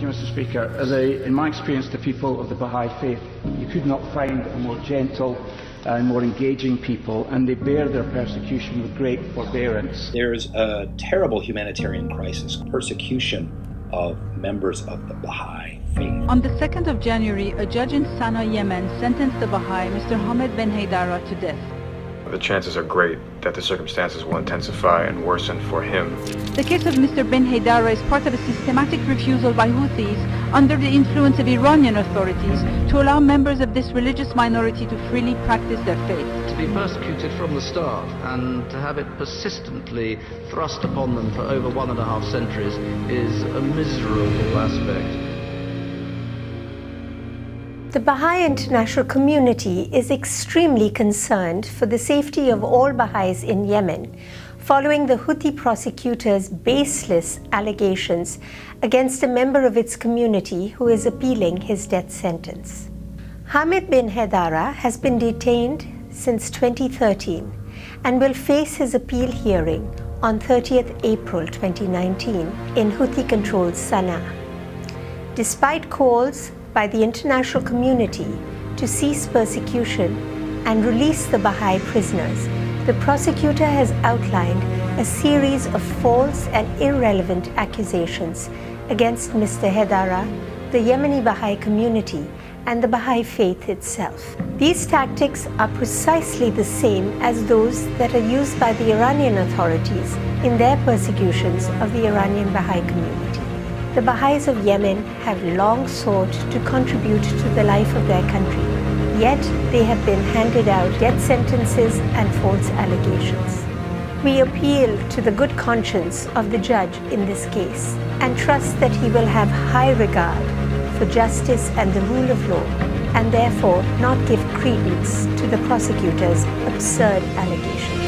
Thank you, Mr. Speaker. In my experience, the people of the Baha'i faith, you could not find a more gentle and more engaging people, and they bear their persecution with great forbearance. There's a terrible humanitarian crisis, persecution of members of the Baha'i faith. On the 2nd of January, a judge in Sana'a, Yemen, sentenced the Baha'i, Mr. Hamid bin Haydara, to death. The chances are great that the circumstances will intensify and worsen for him. The case of Mr. bin Haydara is part of a systematic refusal by Houthis, under the influence of Iranian authorities, to allow members of this religious minority to freely practice their faith. To be persecuted from the start and to have it persistently thrust upon them for over 1.5 centuries is a miserable aspect. The Baha'i international community is extremely concerned for the safety of all Baha'is in Yemen, following the Houthi prosecutors' baseless allegations against a member of its community who is appealing his death sentence. Hamid bin Haydara has been detained since 2013 and will face his appeal hearing on 30th April 2019 in Houthi-controlled Sana'a. Despite calls by the international community to cease persecution and release the Baha'i prisoners, the prosecutor has outlined a series of false and irrelevant accusations against Mr. Haydara, the Yemeni Baha'i community, and the Baha'i faith itself. These tactics are precisely the same as those that are used by the Iranian authorities in their persecutions of the Iranian Baha'i community. The Baha'is of Yemen have long sought to contribute to the life of their country, yet they have been handed out death sentences and false allegations. We appeal to the good conscience of the judge in this case and trust that he will have high regard for justice and the rule of law, and therefore not give credence to the prosecutor's absurd allegations.